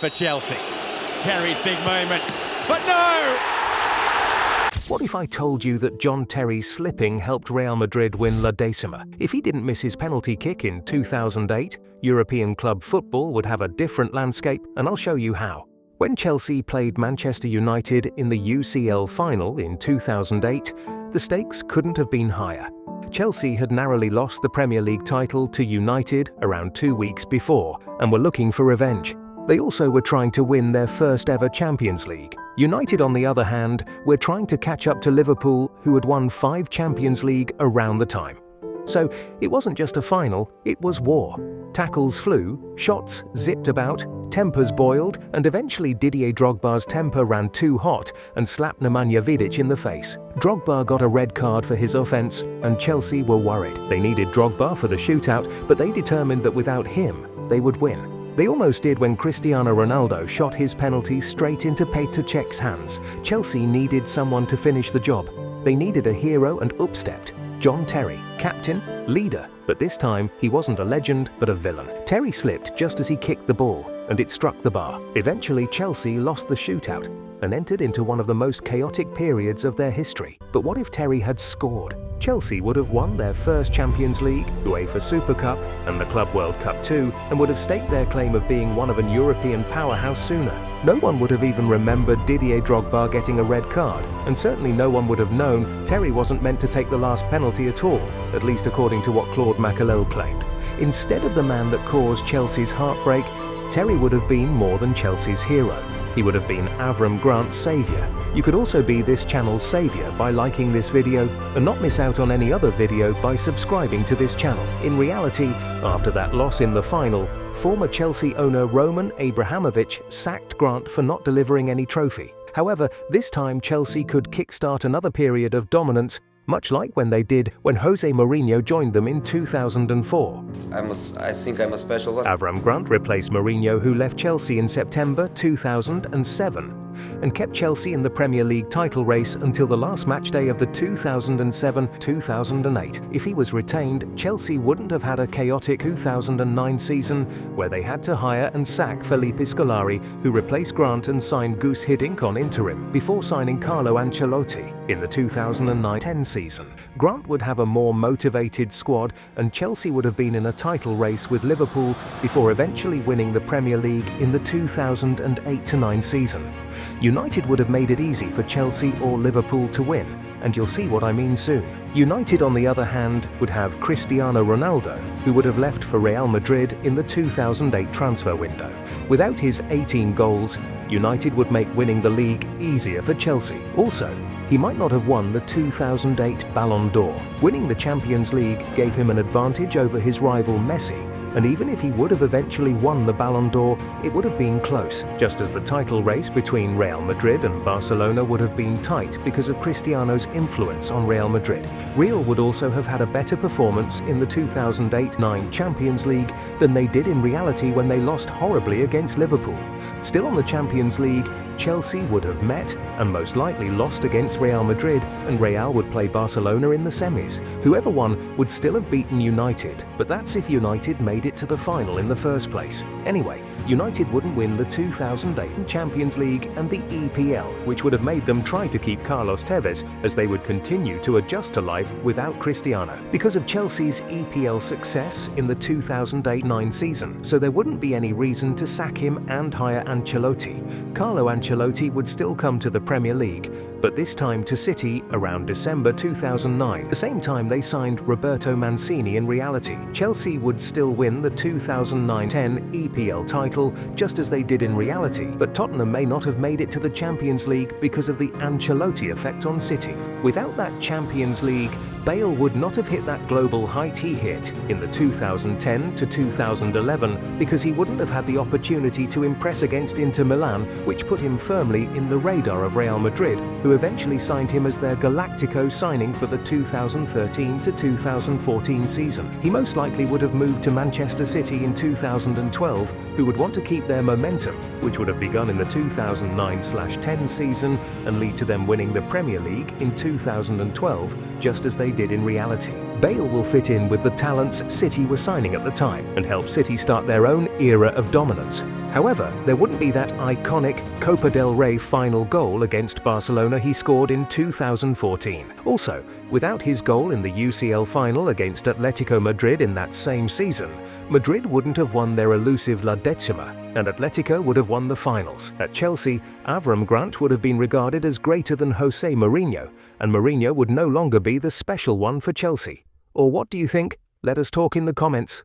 for Chelsea. Terry's big moment, but no! What if I told you that John Terry's slipping helped Real Madrid win La Decima? If he didn't miss his penalty kick in 2008, European club football would have a different landscape, and I'll show you how. When Chelsea played Manchester United in the UCL final in 2008, the stakes couldn't have been higher. Chelsea had narrowly lost the Premier League title to United around 2 weeks before and were looking for revenge. They also were trying to win their first ever Champions League. United, on the other hand, were trying to catch up to Liverpool, who had won 5 Champions League around the time. So it wasn't just a final, it was war. Tackles flew, shots zipped about, tempers boiled, and eventually Didier Drogba's temper ran too hot and slapped Nemanja Vidic in the face. Drogba got a red card for his offence, and Chelsea were worried. They needed Drogba for the shootout, but they determined that without him, they would win. They almost did when Cristiano Ronaldo shot his penalty straight into Petr Cech's hands. Chelsea needed someone to finish the job. They needed a hero and upstepped. John Terry, captain, leader, but this time he wasn't a legend but a villain. Terry slipped just as he kicked the ball, and it struck the bar. Eventually Chelsea lost the shootout and entered into one of the most chaotic periods of their history. But what if Terry had scored? Chelsea would have won their first Champions League, UEFA Super Cup, and the Club World Cup too, and would have staked their claim of being one of an European powerhouse sooner. No one would have even remembered Didier Drogba getting a red card, and certainly no one would have known Terry wasn't meant to take the last penalty at all, at least according to what Claude Makélélé claimed. Instead of the man that caused Chelsea's heartbreak, Terry would have been more than Chelsea's hero. He would have been Avram Grant's saviour. You could also be this channel's saviour by liking this video and not miss out on any other video by subscribing to this channel. In reality, after that loss in the final, former Chelsea owner Roman Abramovich sacked Grant for not delivering any trophy. However, this time Chelsea could kickstart another period of dominance, much like when they did when Jose Mourinho joined them in 2004. I think I'm a special one. Avram Grant replaced Mourinho, who left Chelsea in September 2007 and kept Chelsea in the Premier League title race until the last match day of the 2007-2008. If he was retained, Chelsea wouldn't have had a chaotic 2009 season where they had to hire and sack Felipe Scolari, who replaced Grant and signed Guus Hiddink on interim before signing Carlo Ancelotti in the 2009-10 season. Grant would have a more motivated squad, and Chelsea would have been in a title race with Liverpool before eventually winning the Premier League in the 2008-9 season. United would have made it easy for Chelsea or Liverpool to win, and you'll see what I mean soon. United, on the other hand, would have Cristiano Ronaldo, who would have left for Real Madrid in the 2008 transfer window. Without his 18 goals, United would make winning the league easier for Chelsea. Also, he might not have won the 2008 Ballon d'Or. Winning the Champions League gave him an advantage over his rival Messi, and even if he would have eventually won the Ballon d'Or, it would have been close, just as the title race between Real Madrid and Barcelona would have been tight because of Cristiano's influence on Real Madrid. Real would also have had a better performance in the 2008-9 Champions League than they did in reality when they lost horribly against Liverpool. Still on the Champions League, Chelsea would have met and most likely lost against Real Madrid, and Real would play Barcelona in the semis. Whoever won would still have beaten United, but that's if United made it to the final in the first place. Anyway, United wouldn't win the 2008 Champions League and the EPL, which would have made them try to keep Carlos Tevez, as they would continue to adjust to life without Cristiano. Because of Chelsea's EPL success in the 2008-9 season, so there wouldn't be any reason to sack him and hire Ancelotti. Carlo Ancelotti would still come to the Premier League, but this time to City around December 2009. The same time they signed Roberto Mancini in reality. Chelsea would still win the 2009-10 EPL title just as they did in reality, but Tottenham may not have made it to the Champions League because of the Ancelotti effect on City. Without that Champions League, Bale would not have hit that global height he hit in the 2010-2011 because he wouldn't have had the opportunity to impress against Inter Milan, which put him firmly in the radar of Real Madrid, who eventually signed him as their Galactico signing for the 2013-2014 season. He most likely would have moved to Manchester City in 2012, who would want to keep their momentum, which would have begun in the 2009-10 season and lead to them winning the Premier League in 2012, just as they did in reality. Bale will fit in with the talents City were signing at the time and help City start their own era of dominance. However, there wouldn't be that iconic Copa del Rey final goal against Barcelona he scored in 2014. Also, without his goal in the UCL final against Atletico Madrid in that same season, Madrid wouldn't have won their elusive La Decima, and Atletico would have won the finals. At Chelsea, Avram Grant would have been regarded as greater than Jose Mourinho, and Mourinho would no longer be the special one for Chelsea. Or what do you think? Let us talk in the comments.